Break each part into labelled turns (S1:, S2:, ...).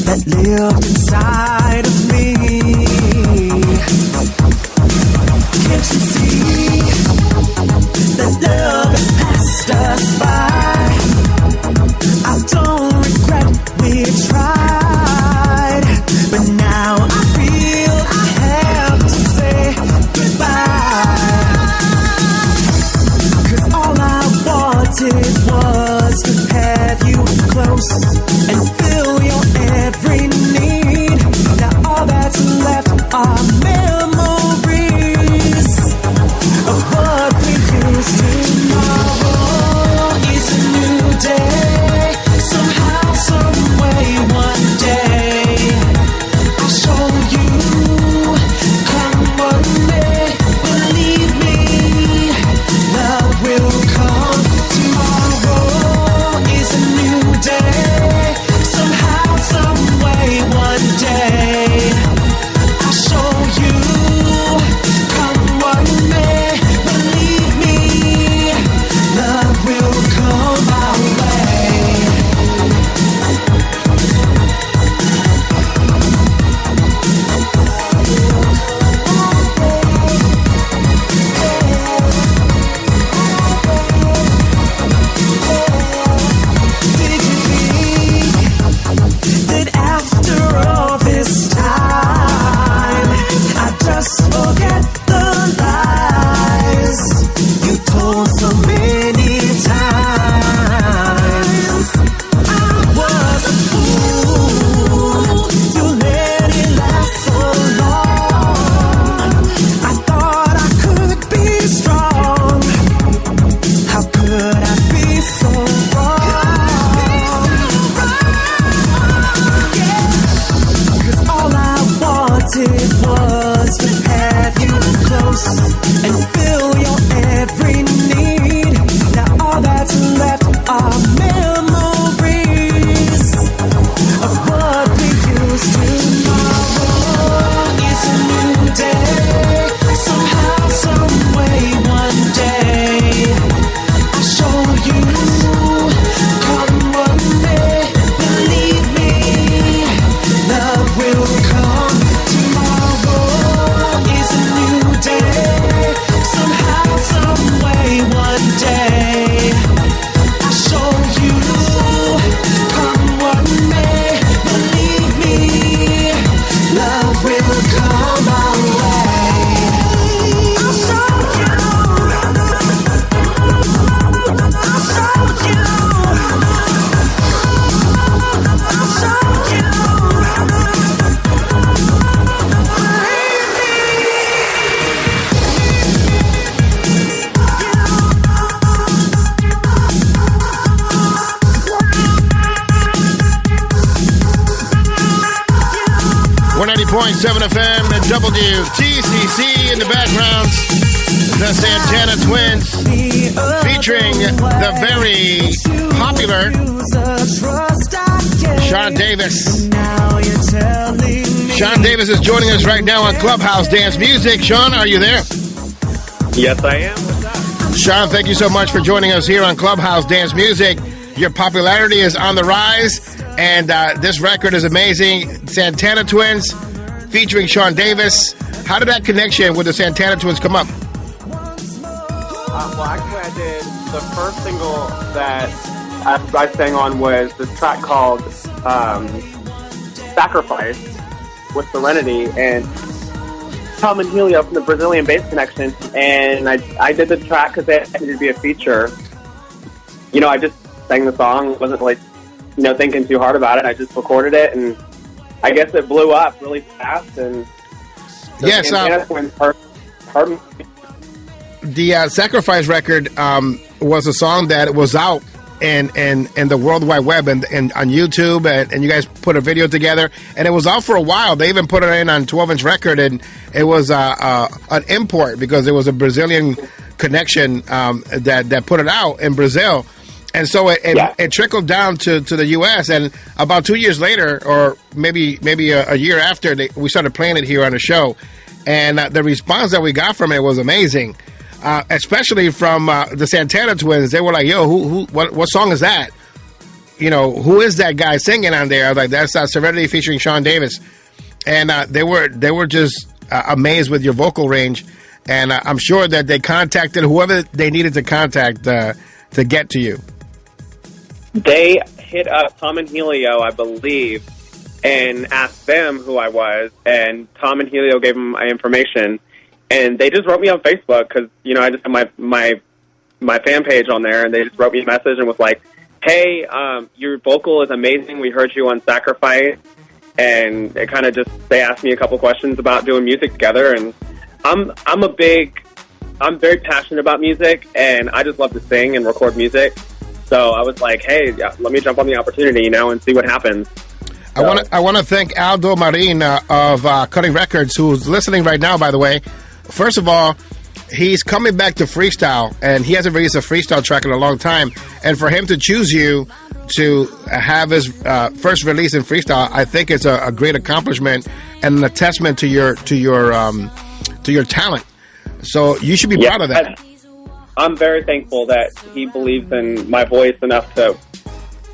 S1: that lived inside of me. Can't you see that love has passed us by? I don't regret we tried, but now I feel I have to say goodbye. 'Cause all I wanted was to have you close and fill your every need. Now all that's left are memories of what we used to. Tomorrow is a new day. Somehow, some way, one day I'll show you. Come what may, believe me, love will come. Tomorrow is a new day. Somehow, some way, one day I'll show you. Come what may, believe me, love will come our way. Did you think that after all this time I'd just forget the lies you told so many times? I was a fool to let it last so long. I thought I could be strong. How could I be so wrong? 'Cause all I wanted was to have you close and fill your every need. Now all that's left are memories of what we used to. Tomorrow is a new day. Somehow, some way, one day I'll show you. Come what may, believe me, love will come. Tomorrow is a new day. Somehow, some way, one day I'll show you. Come what may, believe me, love will come our way. I'll show you. I'll show you. I'll show you.
S2: .7 FM and WTCC in the background. The Santana Twins featuring the very popular Shawn Davis. Shawn Davis is joining us right now on Clubhouse Dance Music. Shawn, are you there?
S3: Yes, I am. What's up?
S2: Shawn, thank you so much for joining us here on Clubhouse Dance Music. Your popularity is on the rise, and this record is amazing. Santana Twins featuring Shawn Davis. How did that connection with the Santana Twins come up?
S3: Well, actually, I did the first single that I sang on was this track called Sacrifice with Serenity and Tom and Helio from the Brazilian Bass Connection. And I did the track because it needed to be a feature. You know, I just sang the song, wasn't like, you know, thinking too hard about it. I just recorded it, and I guess it blew up really fast. And
S2: yes, the Sacrifice record was a song that was out in the World Wide Web and on YouTube, and you guys put a video together, and it was out for a while. They even put it in on 12-inch record, and it was an import because it was a Brazilian connection that put it out in Brazil. And so it trickled down to the U.S. And about 2 years later, or maybe a year after, we started playing it here on the show. And the response that we got from it was amazing, especially from the Santana Twins. They were like, "Yo, what song is that?" who is that guy singing on there? I was like, that's Serenity featuring Shawn Davis. And they were just amazed with your vocal range. And I'm sure that they contacted whoever they needed to contact to get to you.
S3: They hit up Tom and Helio, I believe, and asked them who I was. And Tom and Helio gave them my information. And they just wrote me on Facebook because, I just have my fan page on there. And they just wrote me a message and was like, hey, your vocal is amazing. We heard you on Sacrifice. And it kind of they asked me a couple questions about doing music together. And I'm very passionate about music, and I just love to sing and record music. So I was like, hey, let me jump on the opportunity, and see what happens. So.
S2: I want to thank Aldo Marin of Cutting Records, who's listening right now, by the way. First of all, he's coming back to freestyle, and he hasn't released a freestyle track in a long time. And for him to choose you to have his first release in freestyle, I think it's a great accomplishment and a testament to your talent. So you should be proud of that.
S3: I'm very thankful that he believes in my voice enough to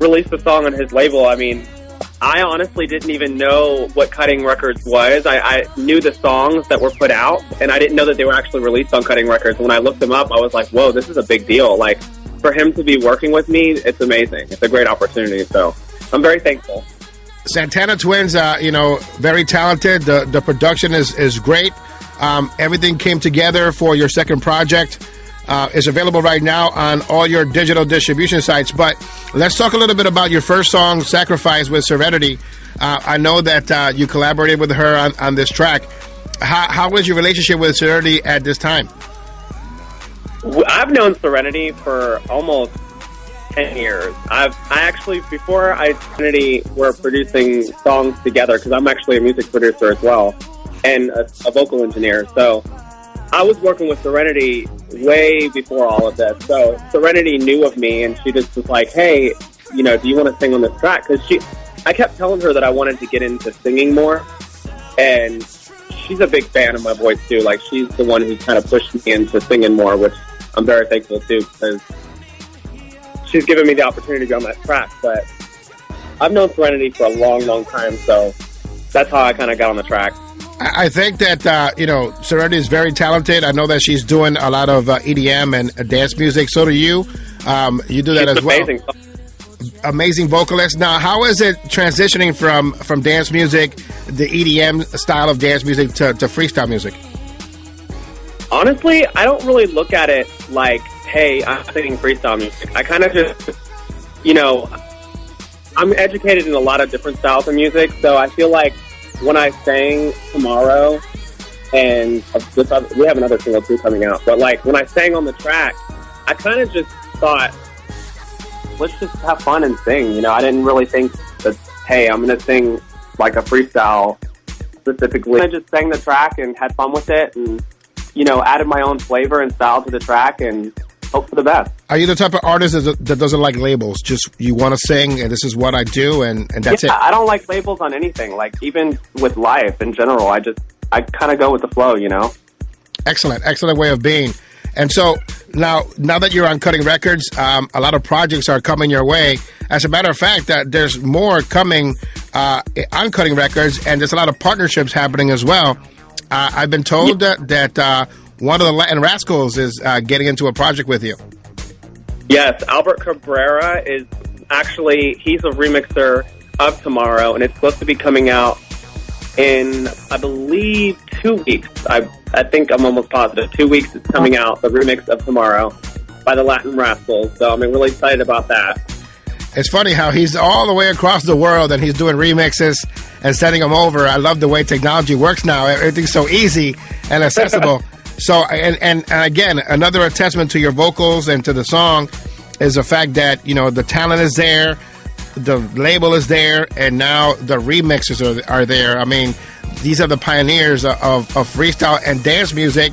S3: release the song on his label. I mean, I honestly didn't even know what Cutting Records was. I knew the songs that were put out, and I didn't know that they were actually released on Cutting Records. When I looked them up, I was like, whoa, this is a big deal. Like, for him to be working with me, it's amazing. It's a great opportunity, so I'm very thankful.
S2: Santana Twins, very talented. The production is great. Everything came together for your second project. It's available right now on all your digital distribution sites. But let's talk a little bit about your first song, Sacrifice, with Serenity. I know that you collaborated with her on this track. How was your relationship with Serenity at this time?
S3: I've known Serenity for almost 10 years. I actually, before Serenity, were producing songs together, because I'm actually a music producer as well, and a vocal engineer. So I was working with Serenity way before all of this. So Serenity knew of me, and she just was like, hey, do you want to sing on this track? Because I kept telling her that I wanted to get into singing more, and she's a big fan of my voice too. Like, she's the one who kind of pushed me into singing more, which I'm very thankful too, because she's given me the opportunity to go on that track. But I've known Serenity for a long, long time, so that's how I kind of got on the track.
S2: I think that, Serenity is very talented. I know that she's doing a lot of EDM and dance music. So do you. You do that as well.
S3: Amazing.
S2: Amazing vocalist. Now, how is it transitioning from dance music, the EDM style of dance music, to freestyle music?
S3: Honestly, I don't really look at it like, hey, I'm singing freestyle music. I kind of just, I'm educated in a lot of different styles of music, so I feel like when I sang Tomorrow, and we have another single too coming out, but like when I sang on the track, I kind of just thought, let's just have fun and sing. I didn't really think that, hey, I'm going to sing like a freestyle specifically. I just sang the track and had fun with it, and added my own flavor and style to the track, and hope for the best. Are
S2: you the type of artist that doesn't like labels? Just, you want to sing, and this is what I do, and that's it?
S3: I don't like labels on anything. Like, even with life in general, I kind of go with the flow,
S2: Excellent way of being. And so now that you're on Cutting Records, a lot of projects are coming your way. As a matter of fact, there's more coming on Cutting Records, and there's a lot of partnerships happening as well. I've been told that one of the Latin Rascals is getting into a project with you.
S3: Yes, Albert Cabrera is he's a remixer of Tomorrow, and it's supposed to be coming out in, I believe, 2 weeks. I think I'm almost positive. 2 weeks it's coming out, the remix of Tomorrow by the Latin Rascals. So I'm really excited about that.
S2: It's funny how he's all the way across the world and he's doing remixes and sending them over. I love the way technology works now. Everything's so easy and accessible. So, and again, another testament to your vocals and to the song is the fact that, the talent is there, the label is there, and now the remixes are there. I mean, these are the pioneers of freestyle and dance music,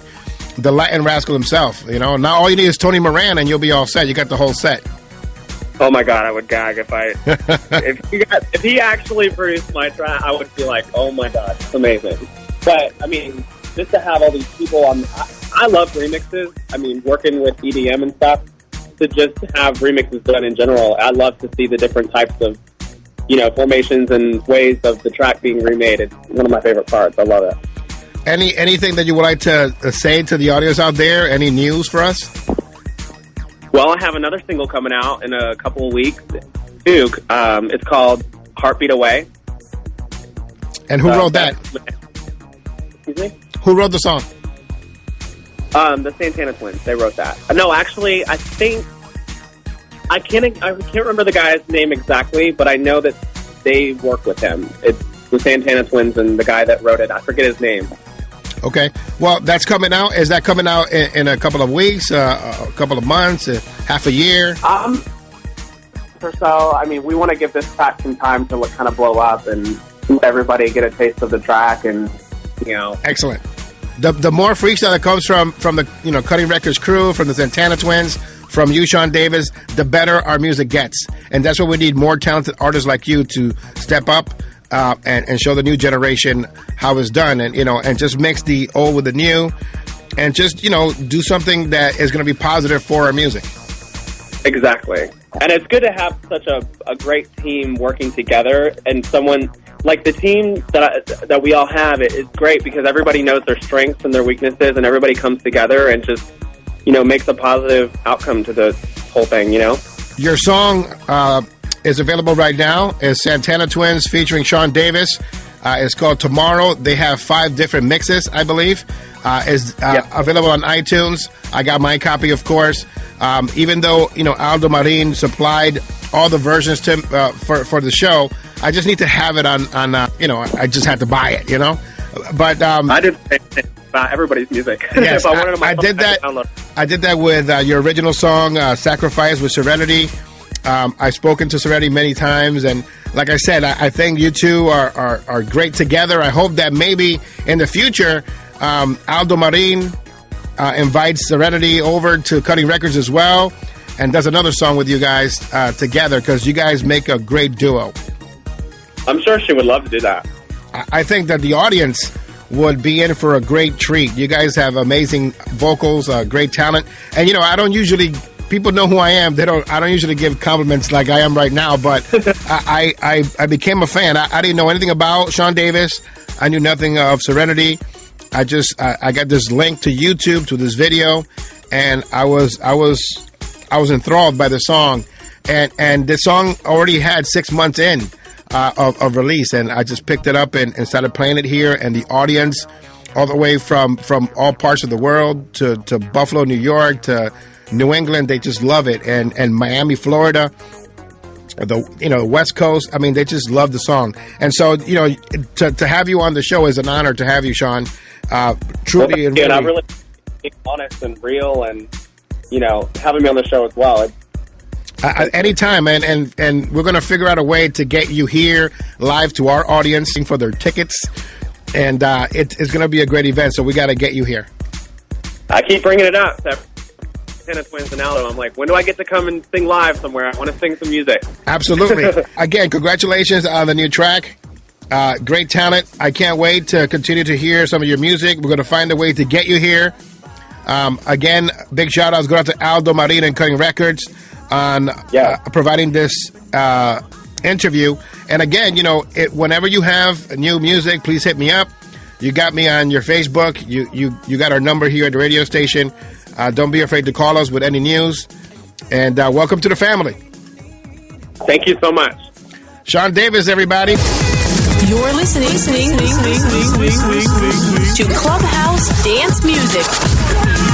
S2: the Latin Rascal himself. Now all you need is Tony Moran and you'll be all set. You got the whole set.
S3: Oh my God, I would gag if he actually produced my track. I would be like, oh my God, it's amazing. But I mean, just to have all these people on, I love remixes. I mean, working with EDM and stuff, to just have remixes done in general. I love to see the different types of, formations and ways of the track being remade. It's one of my favorite parts. I love it.
S2: Anything that you would like to say to the audience out there? Any news for us?
S3: Well, I have another single coming out in a couple of weeks, too. It's called Heartbeat Away.
S2: And who wrote that?
S3: Excuse me?
S2: Who wrote the song?
S3: The Santana Twins. They wrote that. No, actually, I think I can't remember the guy's name exactly, but I know that they work with him. It's the Santana Twins and the guy that wrote it. I forget his name.
S2: Okay. Well, that's coming out. Is that coming out in a couple of weeks, a couple of months, half a year?
S3: Or so. I mean, we want to give this track some time to kind of blow up and let everybody get a taste of the track, and
S2: Excellent. The more freestyle that comes from the Cutting Records crew, from the Santana Twins, from you, Shawn Davis, the better our music gets, and that's what we need: more talented artists like you to step up and show the new generation how it's done, and just mix the old with the new, and just do something that is going to be positive for our music.
S3: Exactly. And it's good to have such a great team working together, and someone like the team that we all have. It's great because everybody knows their strengths and their weaknesses, and everybody comes together and just makes a positive outcome to the whole thing.
S2: Your song is available right now. It's Santana Twins featuring Shawn Davis. It's called Tomorrow. They have 5 different mixes, I believe. Is available on iTunes. I got my copy, of course. Even though Aldo Marin supplied all the versions to for the show, I just need to have it on. I just had to buy it. But
S3: I did about everybody's music.
S2: Yes,
S3: if I wanted
S2: I did that. I did that with your original song, "Sacrifice" with Serenity. I've spoken to Serenity many times, and like I said, I think you two are great together. I hope that maybe in the future, Aldo Marin invites Serenity over to Cutting Records as well, and does another song with you guys together, because you guys make a great duo.
S3: I'm sure she would love to do that.
S2: I think that the audience would be in for a great treat. You guys have amazing vocals, great talent, and I don't usually. People know who I am. I don't usually give compliments like I am right now, but I became a fan. I didn't know anything about Shawn Davis. I knew nothing of Serenity. I got this link to YouTube to this video, and I was enthralled by the song, and the song already had 6 months in of release, and I just picked it up and started playing it here, and the audience, all the way from all parts of the world to Buffalo, New York, to New England, they just love it, and Miami, Florida, the West Coast. I mean, they just love the song, and so to have you on the show is an honor to have you, Shawn. Truly,
S3: and I really being honest and real, and having me on the show as well.
S2: Anytime, and we're going to figure out a way to get you here live to our audience for their tickets, and it's going to be a great event. So we got to get you here.
S3: I keep bringing it up. Taina Twins and Aldo. I'm like, when do I get to come and sing live somewhere? I want to sing some music. Absolutely.
S2: Again, congratulations on the new track. Great talent. I can't wait to continue to hear some of your music. We're going to find a way to get you here. Again, big shout outs go out to Aldo Marin and Cutting Records on providing this interview. And again, whenever you have new music, please hit me up. You got me on your Facebook. You got our number here at the radio station. Don't be afraid to call us with any news. And welcome to the family.
S3: Thank you so much.
S2: Shawn Davis, everybody.
S4: You're listening to Clubhouse Dance Music.